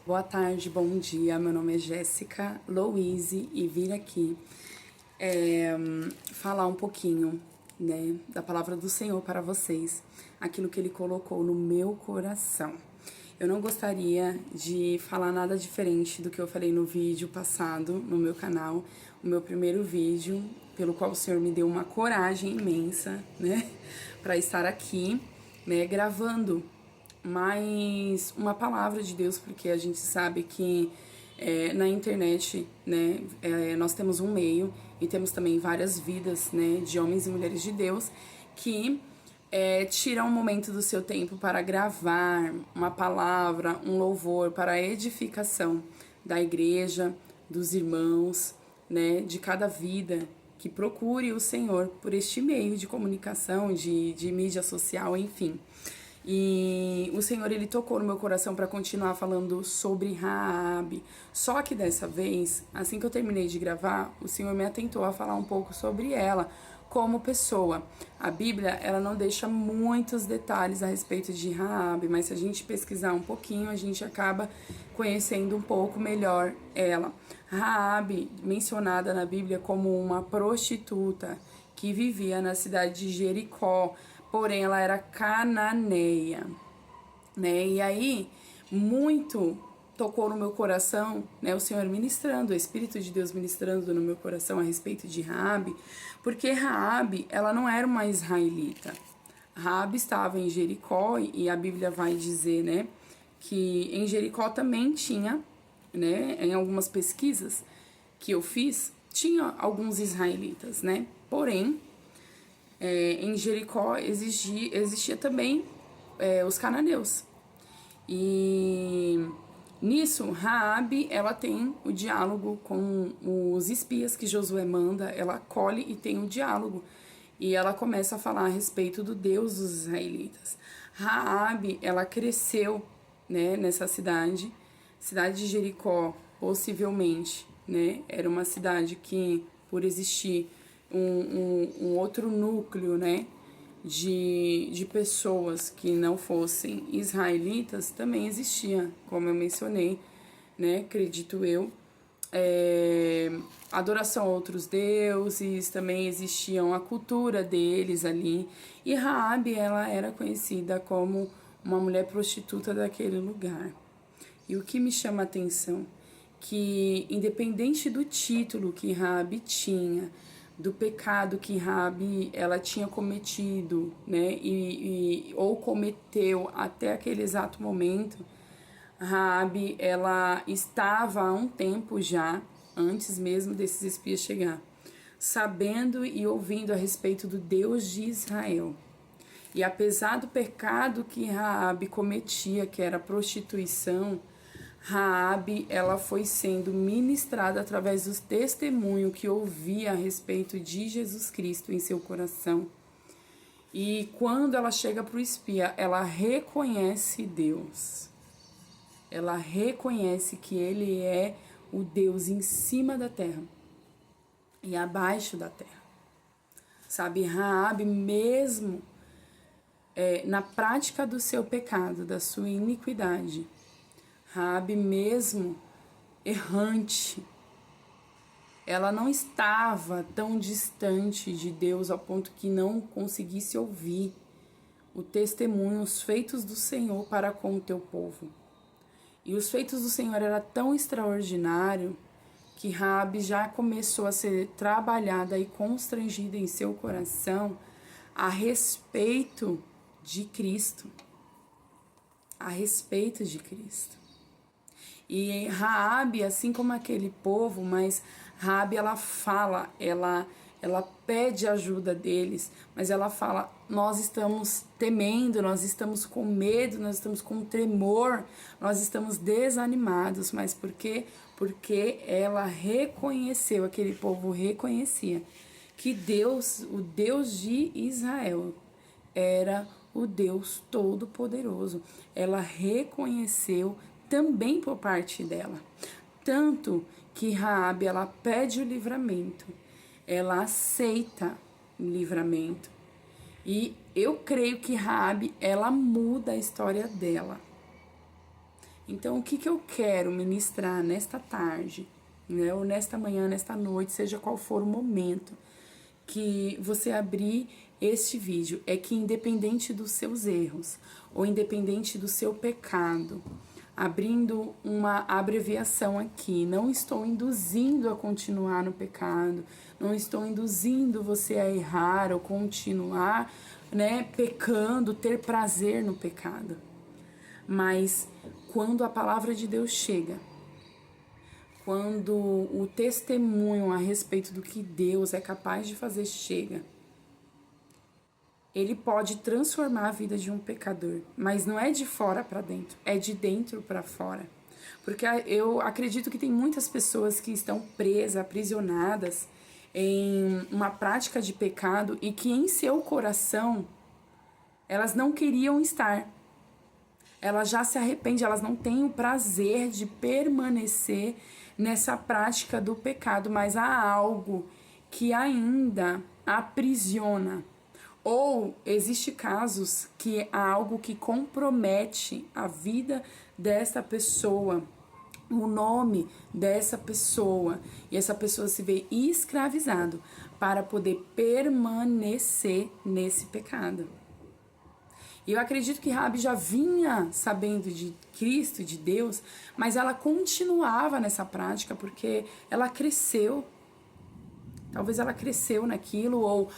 Boa tarde, bom dia. Meu nome é Jéssica Louise e vim aqui falar um pouquinho, né, da palavra do Senhor para vocês, aquilo que Ele colocou no meu coração. Eu não gostaria de falar nada diferente do que eu falei no vídeo passado, no meu canal, o meu primeiro vídeo, pelo qual o Senhor me deu uma coragem imensa, né, para estar aqui, né, gravando mais uma palavra de Deus, porque a gente sabe que na internet, né, nós temos um meio e temos também várias vidas, né, de homens e mulheres de Deus que tiram um momento do seu tempo para gravar uma palavra, um louvor para a edificação da igreja, dos irmãos, né, de cada vida que procure o Senhor por este meio de comunicação, de mídia social, enfim. E o Senhor, ele tocou no meu coração para continuar falando sobre Raabe. Só que dessa vez, assim que eu terminei de gravar, o Senhor me atentou a falar um pouco sobre ela como pessoa. A Bíblia, ela não deixa muitos detalhes a respeito de Raabe, mas se a gente pesquisar um pouquinho, a gente acaba conhecendo um pouco melhor ela. Raabe, mencionada na Bíblia como uma prostituta que vivia na cidade de Jericó, porém ela era cananeia, né? E aí, muito tocou no meu coração, né, o Senhor ministrando, o Espírito de Deus ministrando no meu coração a respeito de Raabe, porque Raabe, ela não era uma israelita. Raabe estava em Jericó e a Bíblia vai dizer, né, que em Jericó também tinha, né, em algumas pesquisas que eu fiz, tinha alguns israelitas, né? Porém, em Jericó existia também os cananeus. E nisso, Raabe, ela tem o diálogo com os espias que Josué manda, ela acolhe e tem o diálogo. E ela começa a falar a respeito do Deus dos israelitas. Raabe, ela cresceu, né, nessa cidade de Jericó, possivelmente, né, era uma cidade que, por existir um outro núcleo, né, de pessoas que não fossem israelitas, também existia, como eu mencionei, né, acredito eu, adoração a outros deuses, também existiam a cultura deles ali, e Raabe, ela era conhecida como uma mulher prostituta daquele lugar. E o que me chama a atenção, que independente do título que Raabe tinha, do pecado que Raabe ela tinha cometido, né, ou cometeu até aquele exato momento, Raabe ela estava há um tempo já, antes mesmo desses espias chegar, sabendo e ouvindo a respeito do Deus de Israel. E apesar do pecado que Raabe cometia, que era a prostituição, Raabe, ela foi sendo ministrada através do testemunho que ouvia a respeito de Jesus Cristo em seu coração. E quando ela chega para o espia, ela reconhece Deus. Ela reconhece que Ele é o Deus em cima da terra e abaixo da terra. Sabe, Raabe mesmo na prática do seu pecado, da sua iniquidade, Raabe mesmo errante, ela não estava tão distante de Deus ao ponto que não conseguisse ouvir o testemunho, os feitos do Senhor para com o teu povo. E os feitos do Senhor era tão extraordinário que Raabe já começou a ser trabalhada e constrangida em seu coração a respeito de Cristo. A respeito de Cristo. E Raabe, assim como aquele povo, mas Raabe ela fala, ela pede ajuda deles, mas ela fala: nós estamos temendo, nós estamos com medo, nós estamos com tremor, nós estamos desanimados. Mas por quê? Porque ela reconheceu, aquele povo reconhecia que Deus, o Deus de Israel, era o Deus Todo-Poderoso. Ela reconheceu também por parte dela. Tanto que Raabe, ela pede o livramento, ela aceita o livramento. E eu creio que Raabe, ela muda a história dela. Então, o que eu quero ministrar nesta tarde, né? Ou nesta manhã, nesta noite, seja qual for o momento que você abrir este vídeo, é que independente dos seus erros, ou independente do seu pecado, abrindo uma abreviação aqui, não estou induzindo a continuar no pecado, não estou induzindo você a errar ou continuar, né, pecando, ter prazer no pecado. Mas quando a palavra de Deus chega, quando o testemunho a respeito do que Deus é capaz de fazer chega, ele pode transformar a vida de um pecador, mas não é de fora para dentro, é de dentro para fora. Porque eu acredito que tem muitas pessoas que estão presas, aprisionadas em uma prática de pecado e que em seu coração elas não queriam estar. Elas já se arrependem, elas não têm o prazer de permanecer nessa prática do pecado, mas há algo que ainda aprisiona. Ou existe casos que há algo que compromete a vida dessa pessoa, o nome dessa pessoa, e essa pessoa se vê escravizado para poder permanecer nesse pecado. E eu acredito que Raabe já vinha sabendo de Cristo, de Deus, mas ela continuava nessa prática porque ela cresceu. Talvez ela cresceu naquilo, ou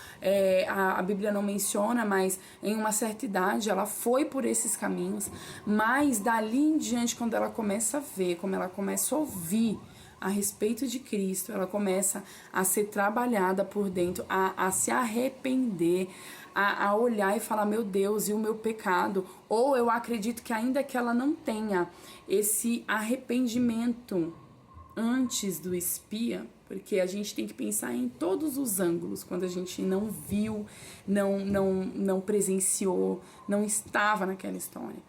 a Bíblia não menciona, mas em uma certa idade ela foi por esses caminhos. Mas dali em diante, quando ela começa a ver, como ela começa a ouvir a respeito de Cristo, ela começa a ser trabalhada por dentro, a se arrepender, a olhar e falar, meu Deus, e o meu pecado? Ou eu acredito que ainda que ela não tenha esse arrependimento antes do espia, porque a gente tem que pensar em todos os ângulos, quando a gente não viu, não presenciou, não estava naquela história.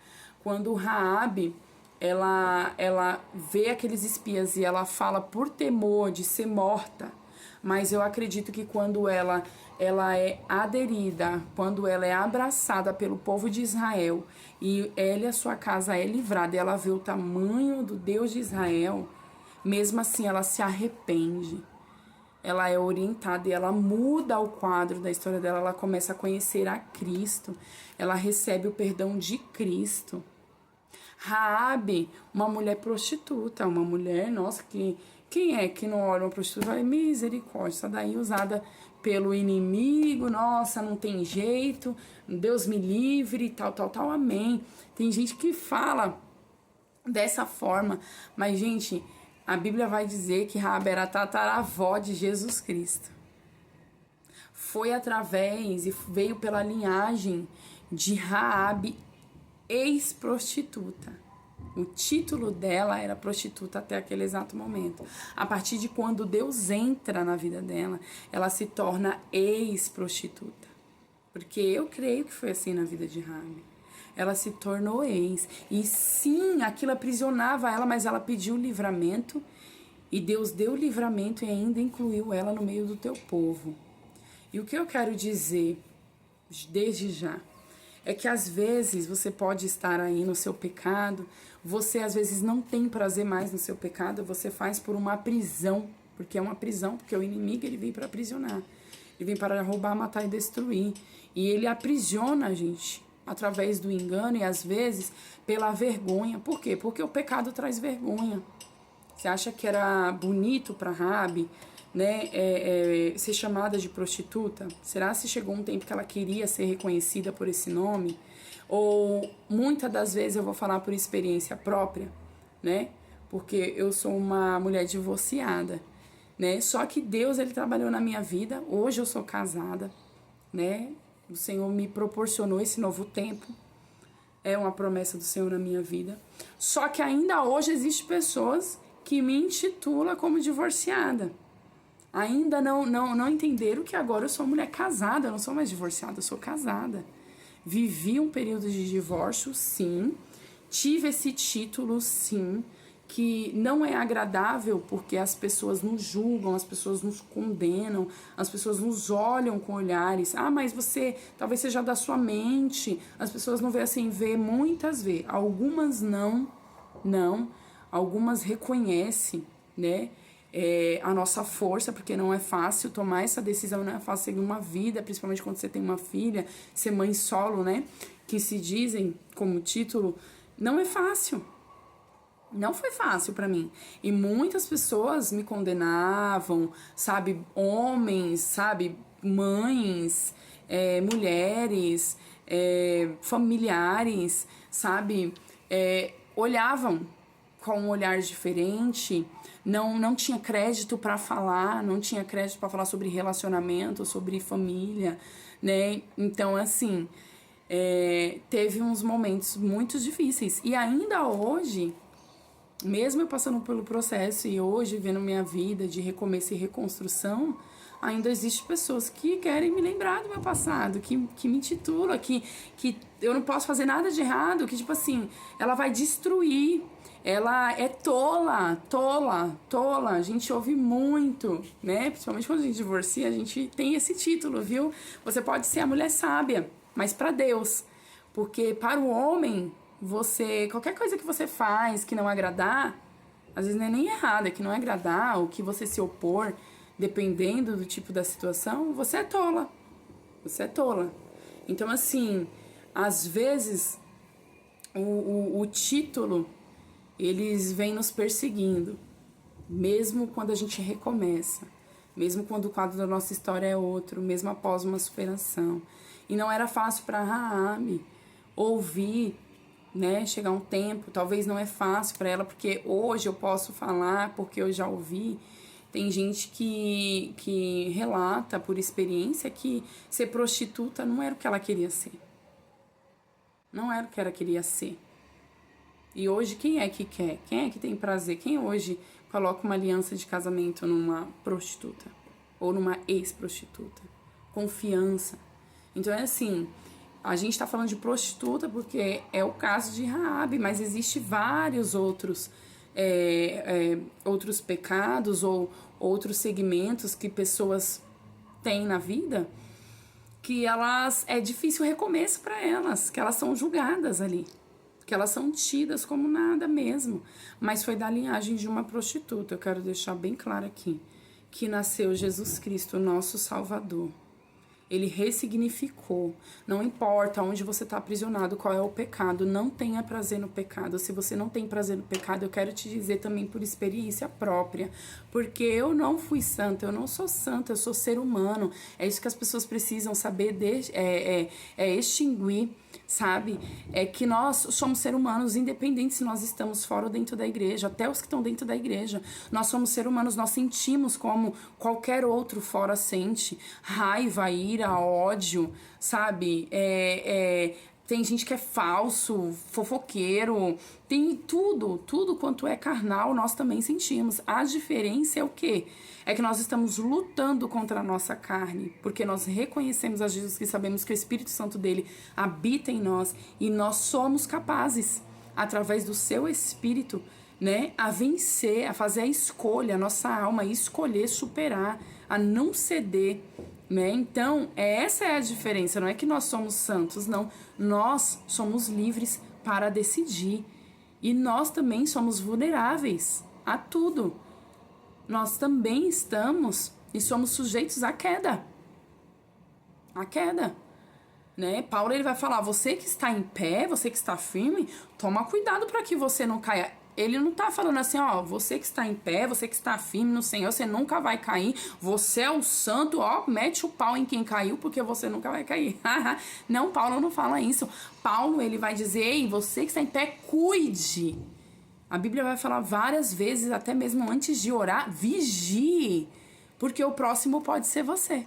Quando Raabe, ela vê aqueles espias e ela fala por temor de ser morta, mas eu acredito que quando ela é aderida, quando ela é abraçada pelo povo de Israel e ela e a sua casa é livrada e ela vê o tamanho do Deus de Israel, mesmo assim ela se arrepende, ela é orientada e ela muda o quadro da história dela, ela começa a conhecer a Cristo, ela recebe o perdão de Cristo. Raabe, uma mulher prostituta, uma mulher, nossa, quem é que não olha uma prostituta? Vai, misericórdia, essa daí usada pelo inimigo, nossa, não tem jeito, Deus me livre, tal, amém. Tem gente que fala dessa forma, mas, gente, a Bíblia vai dizer que Raabe era a tataravó de Jesus Cristo. Foi através e veio pela linhagem de Raabe, ex-prostituta. O título dela era prostituta até aquele exato momento. A partir de quando Deus entra na vida dela, ela se torna ex-prostituta. Porque eu creio que foi assim na vida de Raabe. Ela se tornou ex. E sim, aquilo aprisionava ela, mas ela pediu livramento. E Deus deu livramento e ainda incluiu ela no meio do teu povo. E o que eu quero dizer, desde já, é que às vezes você pode estar aí no seu pecado, você às vezes não tem prazer mais no seu pecado, você faz por uma prisão, porque é uma prisão, porque o inimigo ele vem para aprisionar. Ele vem para roubar, matar e destruir. E ele aprisiona a gente através do engano e às vezes pela vergonha. Por quê? Porque o pecado traz vergonha. Você acha que era bonito para Raabe, né, ser chamada de prostituta? Será se chegou um tempo que ela queria ser reconhecida por esse nome? Ou muitas das vezes eu vou falar por experiência própria, né? Porque eu sou uma mulher divorciada, né? Só que Deus ele trabalhou na minha vida. Hoje eu sou casada, né? O Senhor me proporcionou esse novo tempo. É uma promessa do Senhor na minha vida. Só que ainda hoje existem pessoas que me intitulam como divorciada. Ainda não entenderam que agora eu sou mulher casada, eu não sou mais divorciada, eu sou casada. Vivi um período de divórcio, sim. Tive esse título, sim, que não é agradável porque as pessoas nos julgam, as pessoas nos condenam, as pessoas nos olham com olhares. Ah, mas você talvez seja da sua mente. As pessoas não vê assim, vê, muitas vê. Algumas não, Não. Algumas reconhecem, né, a nossa força, porque não é fácil tomar essa decisão, não é fácil seguir uma vida, principalmente quando você tem uma filha, ser mãe solo, né, que se dizem como título, não é fácil. Não foi fácil pra mim. E muitas pessoas me condenavam, sabe? Homens, sabe? Mães, mulheres, familiares, sabe? Olhavam com um olhar diferente, não tinha crédito para falar, não tinha crédito para falar sobre relacionamento, sobre família, né? Então, assim, teve uns momentos muito difíceis. E ainda hoje, mesmo eu passando pelo processo e hoje vendo minha vida de recomeço e reconstrução, ainda existem pessoas que querem me lembrar do meu passado, que me intitula, que eu não posso fazer nada de errado, que tipo assim, ela vai destruir, ela é tola. A gente ouve muito, né? Principalmente quando a gente divorcia, a gente tem esse título, viu? Você pode ser a mulher sábia, mas para Deus, porque para o homem, qualquer coisa que você faz que não agradar, às vezes não é nem errado, é que não agradar, ou que você se opor, dependendo do tipo da situação, você é tola. Você é tola. Então, assim, às vezes, o título, eles vêm nos perseguindo, mesmo quando a gente recomeça, mesmo quando o quadro da nossa história é outro, mesmo após uma superação. E não era fácil para Raabe ouvir, né, chegar um tempo, talvez não é fácil para ela, porque hoje eu posso falar, porque eu já ouvi. Tem gente que relata por experiência que ser prostituta não era o que ela queria ser. Não era o que ela queria ser. E hoje quem é que quer? Quem é que tem prazer? Quem hoje coloca uma aliança de casamento numa prostituta? Ou numa ex-prostituta? Confiança. Então é assim, a gente está falando de prostituta porque é o caso de Raabe, mas existe vários outros outros pecados ou outros segmentos que pessoas têm na vida que é difícil o recomeço para elas, que elas são julgadas ali, que elas são tidas como nada mesmo, mas foi da linhagem de uma prostituta. Eu quero deixar bem claro aqui que nasceu Jesus Cristo, nosso Salvador. Ele ressignificou. Não importa onde você está aprisionado, qual é o pecado, não tenha prazer no pecado. Se você não tem prazer no pecado, eu quero te dizer também por experiência própria, porque eu não fui santa, eu não sou santa, eu sou ser humano. É isso que as pessoas precisam saber, extinguir, sabe? É que nós somos seres humanos, independente se nós estamos fora ou dentro da igreja, até os que estão dentro da igreja. Nós somos seres humanos, nós sentimos como qualquer outro fora sente, raiva, ira, ódio, sabe? Tem gente que é falso, fofoqueiro, tem tudo quanto é carnal, nós também sentimos. A diferença é o quê? É que nós estamos lutando contra a nossa carne, porque nós reconhecemos a Jesus Cristo, sabemos que o Espírito Santo dele habita em nós e nós somos capazes, através do seu Espírito, né, a vencer, a fazer a escolha, a nossa alma, a escolher superar, a não ceder, né? Então, essa é a diferença, não é que nós somos santos, não. Nós somos livres para decidir. E nós também somos vulneráveis a tudo. Nós também estamos e somos sujeitos à queda. À queda. Né? Paulo ele vai falar, você que está em pé, você que está firme, toma cuidado para que você não caia. Ele não tá falando assim, ó, você que está em pé, você que está firme no Senhor, você nunca vai cair, você é o santo, ó, mete o pau em quem caiu, porque você nunca vai cair. Não, Paulo não fala isso. Paulo, ele vai dizer, ei, você que está em pé, cuide. A Bíblia vai falar várias vezes, até mesmo antes de orar, vigie, porque o próximo pode ser você.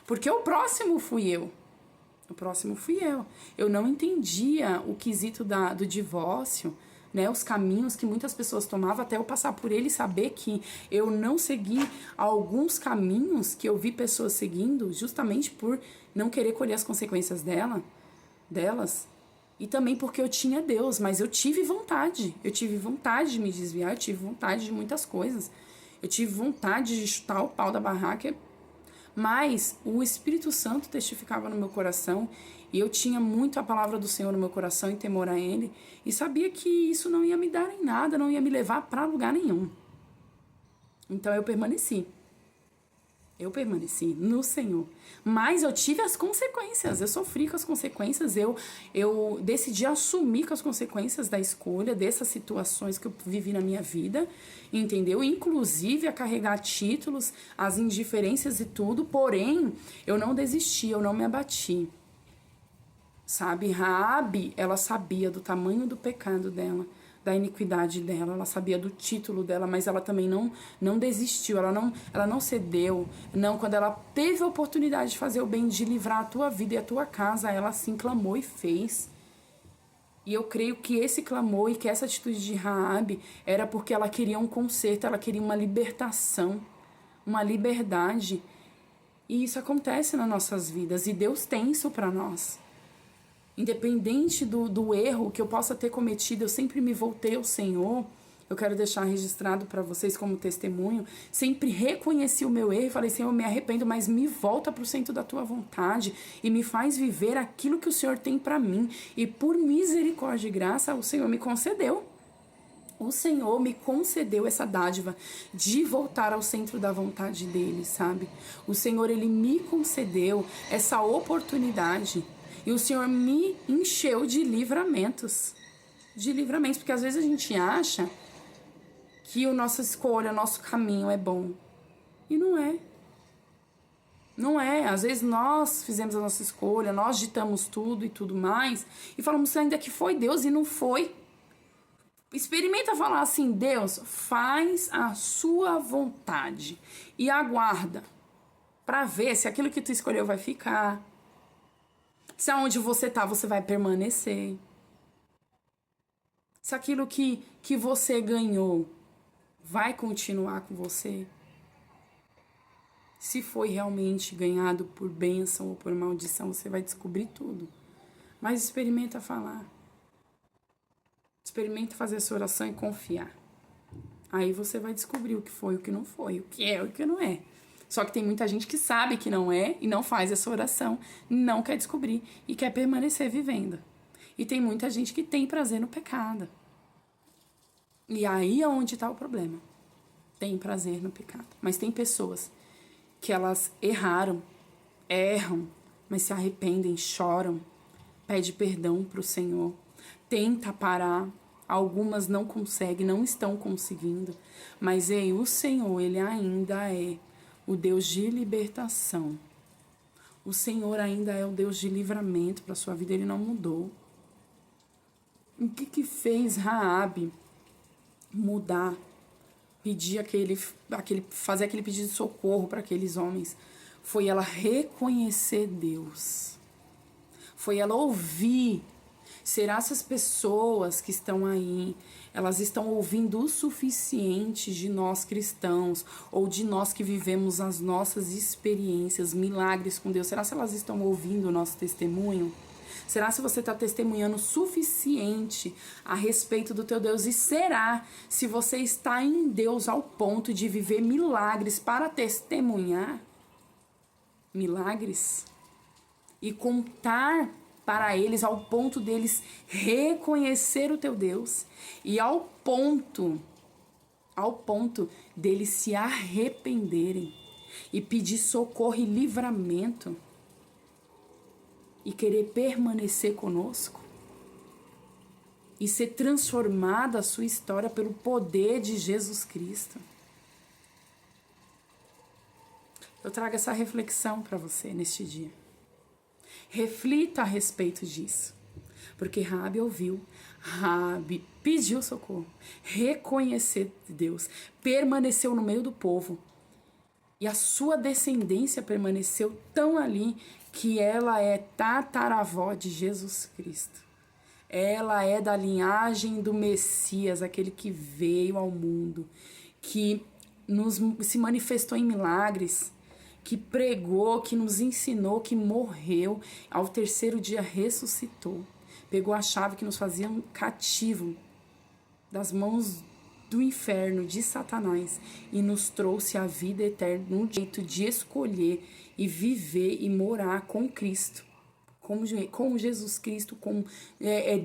Porque o próximo fui eu. O próximo fui eu. Eu não entendia o quesito do divórcio, né, os caminhos que muitas pessoas tomavam até eu passar por ele e saber que eu não segui alguns caminhos que eu vi pessoas seguindo justamente por não querer colher as consequências delas e também porque eu tinha Deus, mas eu tive vontade de me desviar, eu tive vontade de muitas coisas, eu tive vontade de chutar o pau da barraca, mas o Espírito Santo testificava no meu coração E eu tinha muito a palavra do Senhor no meu coração e temor a Ele. E sabia que isso não ia me dar em nada, não ia me levar para lugar nenhum. Então eu permaneci. Eu permaneci no Senhor. Mas eu tive as consequências. Eu sofri com as consequências. Eu decidi assumir com as consequências da escolha, dessas situações que eu vivi na minha vida. Entendeu? Inclusive a carregar títulos, as indiferenças e tudo. Porém, eu não desisti, eu não me abati. Sabe? Raabe, ela sabia do tamanho do pecado dela, da iniquidade dela, ela sabia do título dela, mas ela também não desistiu, ela não cedeu. Não, quando ela teve a oportunidade de fazer o bem, de livrar a tua vida e a tua casa, ela sim clamou e fez. E eu creio que esse clamor e que essa atitude de Raabe era porque ela queria um conserto, ela queria uma libertação, uma liberdade. E isso acontece nas nossas vidas, e Deus tem isso para nós. Independente do erro que eu possa ter cometido, eu sempre me voltei ao Senhor. Eu quero deixar registrado para vocês como testemunho. Sempre reconheci o meu erro e falei, Senhor, eu me arrependo, mas me volta para o centro da tua vontade e me faz viver aquilo que o Senhor tem para mim. E por misericórdia e graça, o Senhor me concedeu. O Senhor me concedeu essa dádiva de voltar ao centro da vontade dele, sabe? O Senhor, ele me concedeu essa oportunidade. E o Senhor me encheu de livramentos. De livramentos, porque às vezes a gente acha que a nossa escolha, o nosso caminho é bom. E não é. Não é. Às vezes nós fizemos a nossa escolha, nós ditamos tudo e tudo mais, e falamos ainda que foi Deus e não foi. Experimenta falar assim, Deus, faz a sua vontade e aguarda para ver se aquilo que tu escolheu vai ficar. Se aonde você tá, você vai permanecer. Se aquilo que você ganhou vai continuar com você. Se foi realmente ganhado por bênção ou por maldição, você vai descobrir tudo. Mas experimenta falar. Experimenta fazer essa oração e confiar. Aí você vai descobrir o que foi, o que não foi, o que é, o que não é. Só que tem muita gente que sabe que não é e não faz essa oração, não quer descobrir e quer permanecer vivendo. E tem muita gente que tem prazer no pecado. E aí é onde está o problema. Tem prazer no pecado. Mas tem pessoas que elas erram, mas se arrependem, choram, pede perdão para o Senhor, tenta parar. Algumas não conseguem, não estão conseguindo. Mas o Senhor, ele ainda é o Deus de libertação. O Senhor ainda é o Deus de livramento para a sua vida. Ele não mudou. O que fez Raabe mudar? Fazer aquele pedido de socorro para aqueles homens? Foi ela reconhecer Deus. Foi ela ouvir. Será se as pessoas que estão aí, elas estão ouvindo o suficiente de nós cristãos, ou de nós que vivemos as nossas experiências, milagres com Deus? Será se elas estão ouvindo o nosso testemunho? Será se você está testemunhando o suficiente a respeito do teu Deus? E será se você está em Deus ao ponto de viver milagres para testemunhar milagres? E contar para eles ao ponto deles reconhecer o teu Deus e ao ponto deles se arrependerem e pedir socorro e livramento e querer permanecer conosco e ser transformada a sua história pelo poder de Jesus Cristo. Eu trago essa reflexão para você neste dia. Reflita a respeito disso. Porque Raabe ouviu, Raabe pediu socorro, reconheceu Deus, permaneceu no meio do povo. E a sua descendência permaneceu tão ali que ela é tataravó de Jesus Cristo. Ela é da linhagem do Messias, aquele que veio ao mundo, que se manifestou em milagres, que pregou, que nos ensinou, que morreu, ao terceiro dia ressuscitou. Pegou a chave que nos fazia cativo das mãos do inferno, de Satanás, e nos trouxe a vida eterna, um jeito de escolher e viver e morar com Cristo, com Jesus Cristo, com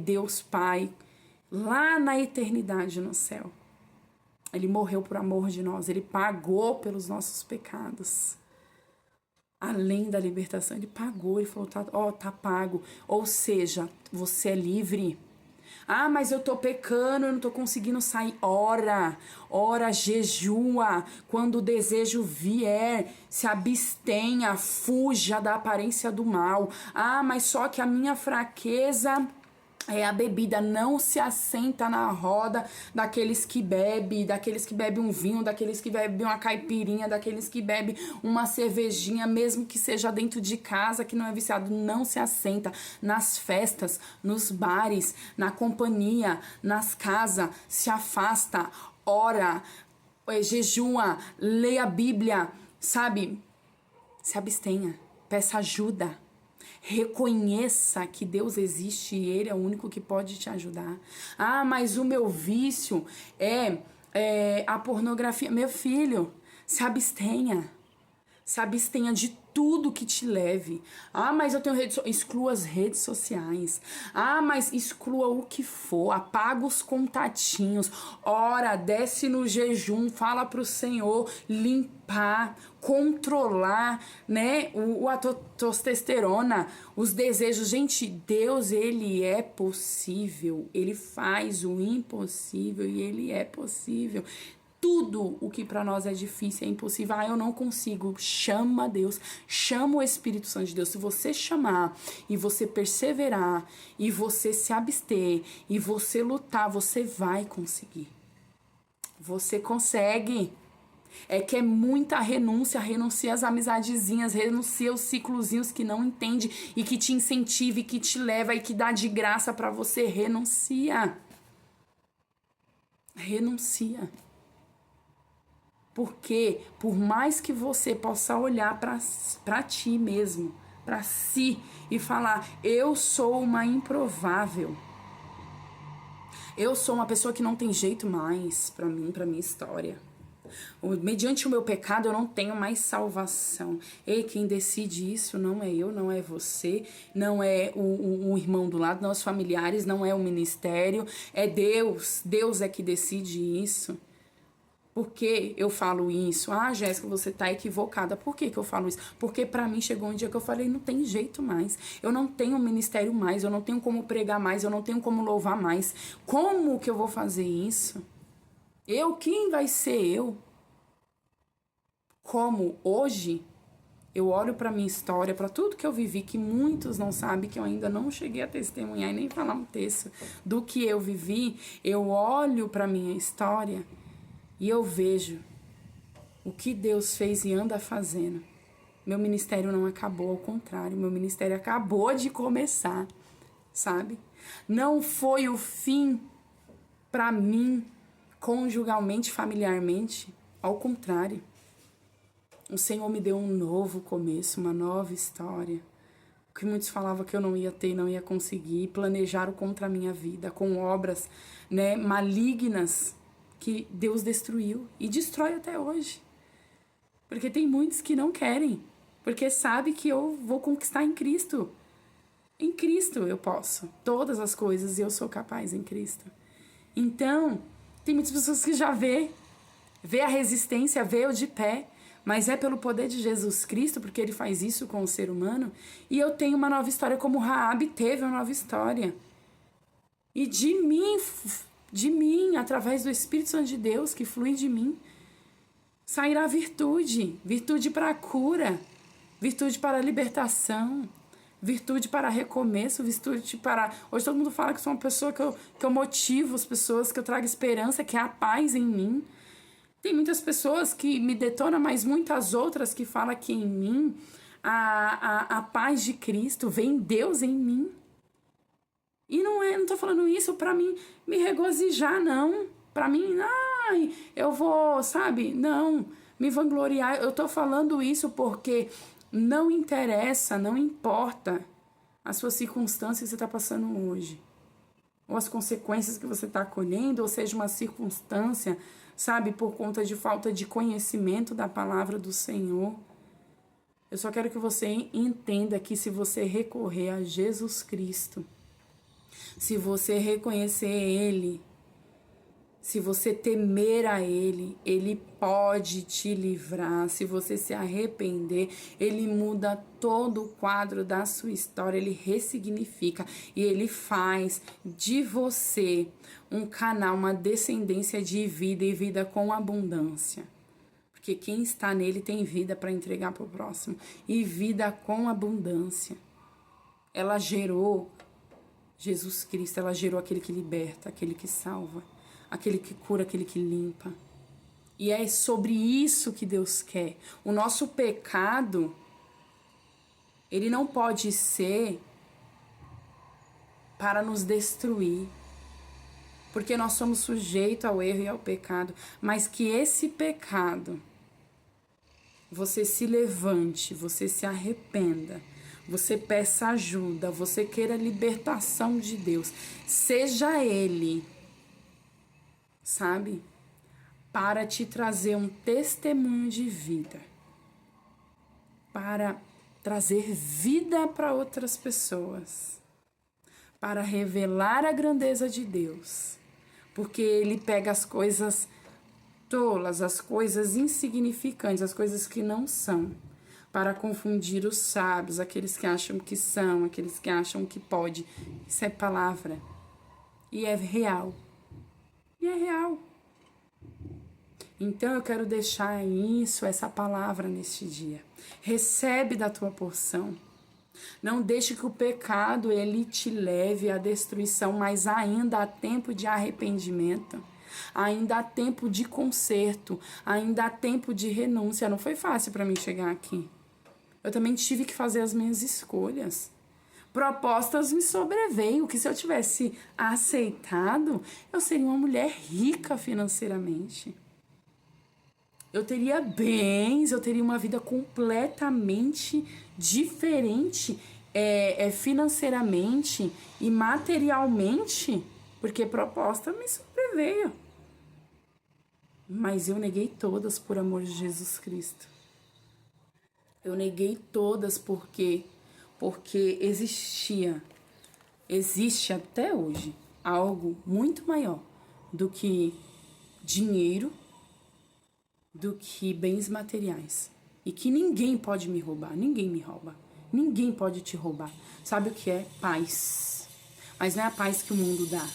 Deus Pai, lá na eternidade no céu. Ele morreu por amor de nós, ele pagou pelos nossos pecados. Além da libertação, ele pagou, ele falou, tá pago. Ou seja, você é livre. Ah, mas eu tô pecando, eu não tô conseguindo sair. Ora, jejua. Quando o desejo vier, se abstenha, fuja da aparência do mal. Ah, mas só que a minha fraqueza a bebida. Não se assenta na roda daqueles que bebem um vinho, daqueles que bebem uma caipirinha, daqueles que bebem uma cervejinha, mesmo que seja dentro de casa, que não é viciado. Não se assenta nas festas, nos bares, na companhia, nas casas. Se afasta, ora, jejua, leia a Bíblia, sabe? Se abstenha, peça ajuda. Reconheça que Deus existe e Ele é o único que pode te ajudar. Ah, mas o meu vício é a pornografia. Meu filho, se abstenha. Se abstenha de tudo que te leve. Ah, mas eu tenho exclua as redes sociais. Ah, mas exclua o que for. Apaga os contatinhos. Ora, desce no jejum. Fala pro Senhor limpar, controlar, né? A testosterona, os desejos. Gente, Deus, Ele é possível. Ele faz o impossível e Ele é possível. Tudo o que para nós é difícil, é impossível. Ah, eu não consigo. Chama Deus, chama o Espírito Santo de Deus. Se você chamar e você perseverar e você se abster e você lutar, você vai conseguir. Você consegue. É que é muita renúncia. Renuncia às amizadezinhas, renuncia aos ciclozinhos que não entende e que te incentiva e que te leva e que dá de graça para você. Renuncia. Renuncia. Porque por mais que você possa olhar para ti mesmo, para si e falar, eu sou uma improvável. Eu sou uma pessoa que não tem jeito mais para mim, para minha história. Mediante o meu pecado eu não tenho mais salvação. E quem decide isso não é eu, não é você, não é o irmão do lado, não é os familiares, não é o ministério, é Deus. Deus é que decide isso. Por que eu falo isso? Ah, Jéssica, você tá equivocada. Por que eu falo isso? Porque pra mim chegou um dia que eu falei, não tem jeito mais. Eu não tenho ministério mais, eu não tenho como pregar mais, eu não tenho como louvar mais. Como que eu vou fazer isso? Quem vai ser eu? Como hoje eu olho pra minha história, pra tudo que eu vivi, que muitos não sabem, que eu ainda não cheguei a testemunhar e nem falar um texto do que eu vivi, eu olho pra minha história e eu vejo o que Deus fez e anda fazendo. Meu ministério não acabou, ao contrário, meu ministério acabou de começar, sabe? Não foi o fim para mim, conjugalmente, familiarmente, ao contrário. O Senhor me deu um novo começo, uma nova história. O que muitos falavam que eu não ia ter, não ia conseguir, planejaram contra a minha vida, com obras, né, malignas, que Deus destruiu e destrói até hoje. Porque tem muitos que não querem, porque sabe que eu vou conquistar em Cristo. Em Cristo eu posso todas as coisas e eu sou capaz em Cristo. Então, tem muitas pessoas que já vê a resistência, vê eu de pé, mas é pelo poder de Jesus Cristo, porque Ele faz isso com o ser humano, e eu tenho uma nova história como Raabe teve uma nova história. E de mim, através do Espírito Santo de Deus que flui de mim, sairá virtude para a cura, virtude para a libertação, virtude para recomeço, virtude para... Hoje todo mundo fala que sou uma pessoa que eu motivo as pessoas, que eu trago esperança, que há paz em mim. Tem muitas pessoas que me detonam, mas muitas outras que falam que em mim a paz de Cristo, vem Deus em mim. E não tô falando isso pra mim me regozijar, não. Pra mim, eu vou, sabe? Não, me vangloriar. Eu tô falando isso porque não interessa, não importa as suas circunstâncias que você tá passando hoje. Ou as consequências que você tá colhendo, ou seja, uma circunstância, sabe? Por conta de falta de conhecimento da palavra do Senhor. Eu só quero que você entenda que se você recorrer a Jesus Cristo, se você reconhecer Ele, se você temer a Ele, Ele pode te livrar. Se você se arrepender, Ele muda todo o quadro da sua história, Ele ressignifica e Ele faz de você um canal, uma descendência de vida e vida com abundância. Porque quem está nele tem vida para entregar para o próximo e vida com abundância. Ela gerou Jesus Cristo, ela gerou aquele que liberta, aquele que salva, aquele que cura, aquele que limpa. E é sobre isso que Deus quer. O nosso pecado, ele não pode ser para nos destruir, porque nós somos sujeitos ao erro e ao pecado, mas que esse pecado, você se levante, você se arrependa, você peça ajuda, você queira a libertação de Deus, seja Ele, sabe, para te trazer um testemunho de vida, para trazer vida para outras pessoas, para revelar a grandeza de Deus, porque Ele pega as coisas tolas, as coisas insignificantes, as coisas que não são, para confundir os sábios, aqueles que acham que são, aqueles que acham que pode. Isso é palavra. E é real. E é real. Então eu quero deixar isso, essa palavra neste dia. Recebe da tua porção. Não deixe que o pecado ele te leve à destruição, mas ainda há tempo de arrependimento. Ainda há tempo de conserto, ainda há tempo de renúncia. Não foi fácil para mim chegar aqui. Eu também tive que fazer as minhas escolhas. Propostas me sobreveio, que se eu tivesse aceitado, eu seria uma mulher rica financeiramente. Eu teria bens, eu teria uma vida completamente diferente financeiramente e materialmente, porque proposta me sobreveio. Mas eu neguei todas por amor de Jesus Cristo. Eu neguei todas porque existe até hoje algo muito maior do que dinheiro, do que bens materiais. E que ninguém pode me roubar, ninguém me rouba. Ninguém pode te roubar. Sabe o que é? Paz. Mas não é a paz que o mundo dá.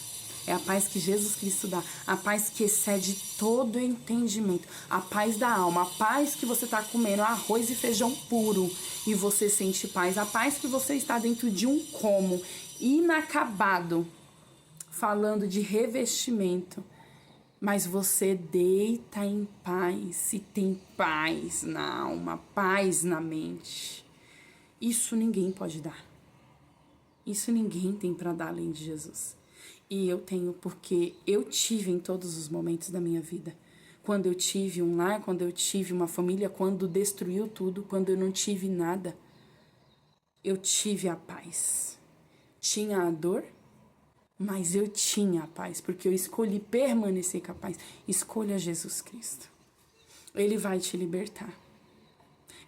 É a paz que Jesus Cristo dá. A paz que excede todo entendimento. A paz da alma. A paz que você está comendo arroz e feijão puro e você sente paz. A paz que você está dentro de um como inacabado, falando de revestimento. Mas você deita em paz e tem paz na alma, paz na mente. Isso ninguém pode dar. Isso ninguém tem para dar além de Jesus. E eu tenho porque eu tive em todos os momentos da minha vida. Quando eu tive um lar, quando eu tive uma família, quando destruiu tudo, quando eu não tive nada, eu tive a paz. Tinha a dor, mas eu tinha a paz, porque eu escolhi permanecer com a paz. Escolha Jesus Cristo. Ele vai te libertar.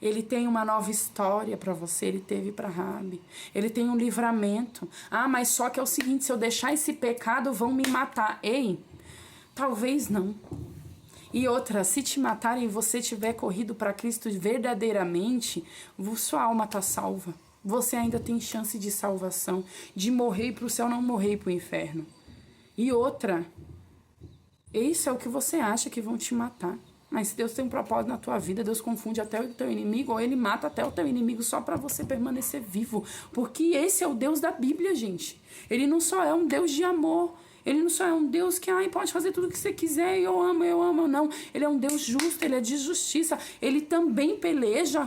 Ele tem uma nova história para você, ele teve para Raabe. Ele tem um livramento. Ah, mas só que é o seguinte, se eu deixar esse pecado, vão me matar. Ei, talvez não. E outra, se te matarem e você tiver corrido para Cristo verdadeiramente, sua alma está salva. Você ainda tem chance de salvação, de morrer para o céu, não morrer para o inferno. E outra, isso é o que você acha que vão te matar. Mas se Deus tem um propósito na tua vida, Deus confunde até o teu inimigo, ou Ele mata até o teu inimigo só para você permanecer vivo. Porque esse é o Deus da Bíblia, gente. Ele não só é um Deus de amor. Ele não só é um Deus que pode fazer tudo o que você quiser, eu amo, não. Ele é um Deus justo, Ele é de justiça. Ele também peleja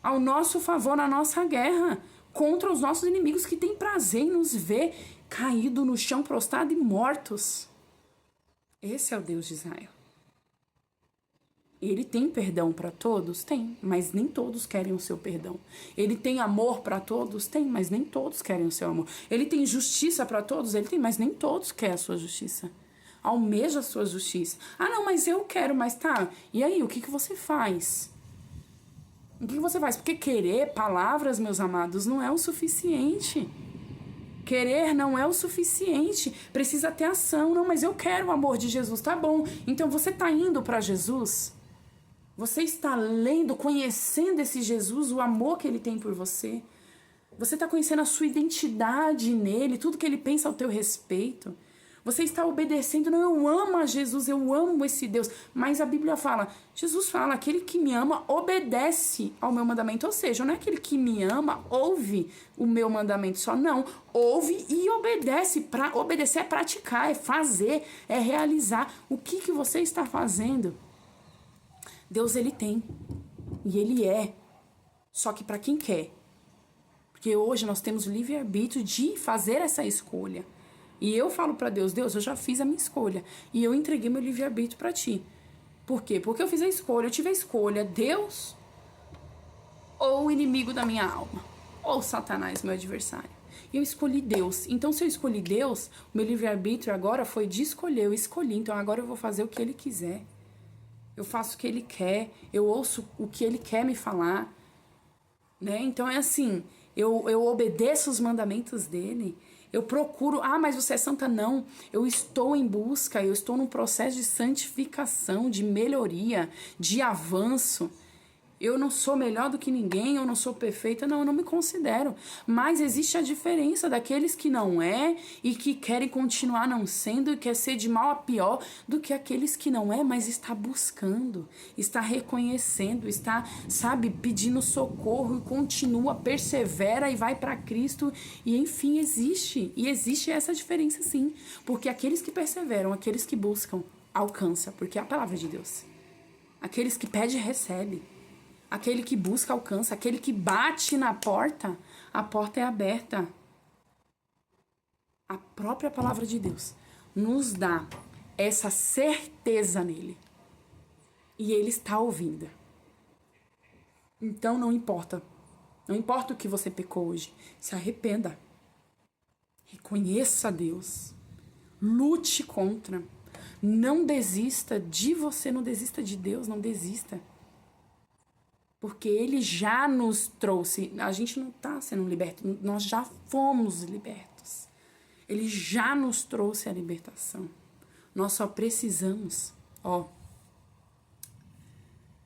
ao nosso favor na nossa guerra contra os nossos inimigos que têm prazer em nos ver caído no chão, prostrado e mortos. Esse é o Deus de Israel. Ele tem perdão para todos? Tem, mas nem todos querem o seu perdão. Ele tem amor para todos? Tem, mas nem todos querem o seu amor. Ele tem justiça para todos? Ele tem, mas nem todos querem a sua justiça. Almeja a sua justiça. Ah, não, mas eu quero, mas tá. E aí, o que você faz? O que você faz? Porque querer palavras, meus amados, não é o suficiente. Querer não é o suficiente. Precisa ter ação. Não, mas eu quero o amor de Jesus. Tá bom. Então você está indo para Jesus? Você está lendo, conhecendo esse Jesus, o amor que ele tem por você? Você está conhecendo a sua identidade nele, tudo que ele pensa ao teu respeito? Você está obedecendo? Não, eu amo a Jesus, eu amo esse Deus. Mas a Bíblia fala, Jesus fala, aquele que me ama obedece ao meu mandamento. Ou seja, não é aquele que me ama ouve o meu mandamento só. Não, ouve e obedece. Obedecer é praticar, é fazer, é realizar. O que você está fazendo? Deus, ele tem. E ele é. Só que para quem quer. Porque hoje nós temos livre-arbítrio de fazer essa escolha. E eu falo para Deus, Deus, eu já fiz a minha escolha. E eu entreguei meu livre-arbítrio para ti. Por quê? Porque eu fiz a escolha, eu tive a escolha, Deus ou o inimigo da minha alma. Ou Satanás, meu adversário. E eu escolhi Deus. Então, se eu escolhi Deus, o meu livre-arbítrio agora foi de escolher. Eu escolhi, então agora eu vou fazer o que ele quiser. Eu faço o que ele quer, eu ouço o que ele quer me falar. Né? Então é assim, eu obedeço os mandamentos dele. Eu procuro, mas você é santa? Não. Eu estou em busca, eu estou num processo de santificação, de melhoria, de avanço. Eu não sou melhor do que ninguém, eu não sou perfeita, não, eu não me considero. Mas existe a diferença daqueles que não é e que querem continuar não sendo e quer ser de mal a pior do que aqueles que não é, mas está buscando, está reconhecendo, está, sabe, pedindo socorro e continua, persevera e vai para Cristo. E enfim, existe essa diferença sim. Porque aqueles que perseveram, aqueles que buscam, alcançam, porque é a palavra de Deus. Aqueles que pedem, recebem. Aquele que busca, alcança. Aquele que bate na porta, a porta é aberta. A própria palavra de Deus nos dá essa certeza nele. E ele está ouvindo. Então não importa. Não importa o que você pecou hoje. Se arrependa. Reconheça Deus. Lute contra. Não desista de você. Não desista de Deus. Não desista. Porque ele já nos trouxe, a gente não está sendo liberto, nós já fomos libertos. Ele já nos trouxe a libertação. Nós só precisamos,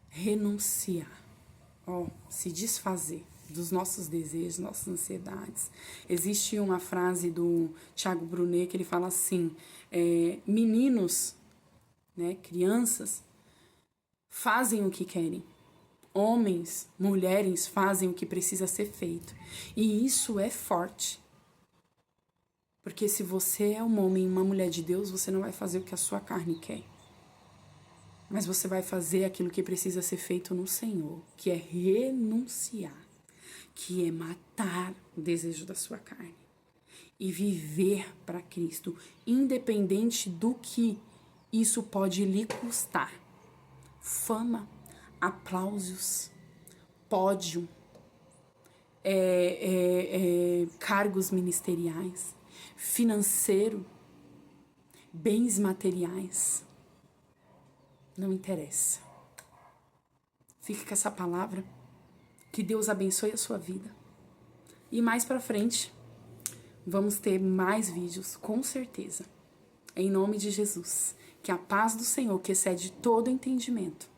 renunciar, se desfazer dos nossos desejos, nossas ansiedades. Existe uma frase do Thiago Brunet que ele fala assim, meninos, né, crianças, fazem o que querem. Homens, mulheres fazem o que precisa ser feito. E isso é forte. Porque se você é um homem e uma mulher de Deus, você não vai fazer o que a sua carne quer. Mas você vai fazer aquilo que precisa ser feito no Senhor, que é renunciar, que é matar o desejo da sua carne e viver para Cristo, independente do que isso pode lhe custar. Fama, aplausos, pódio, cargos ministeriais, financeiro, bens materiais. Não interessa. Fique com essa palavra. Que Deus abençoe a sua vida. E mais pra frente, vamos ter mais vídeos, com certeza. Em nome de Jesus. Que a paz do Senhor, que excede todo entendimento,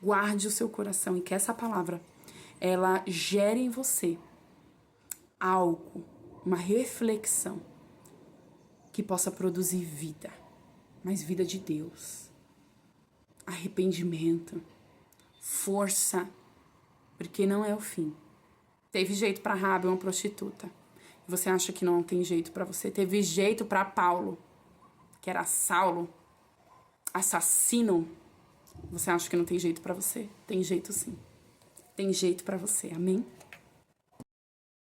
guarde o seu coração e que essa palavra, ela gere em você algo, uma reflexão que possa produzir vida, mas vida de Deus, arrependimento, força, porque não é o fim. Teve jeito para Raabe, uma prostituta. Você acha que não tem jeito para você? Teve jeito para Paulo, que era Saulo, assassino. Você acha que não tem jeito pra você? Tem jeito sim. Tem jeito pra você. Amém?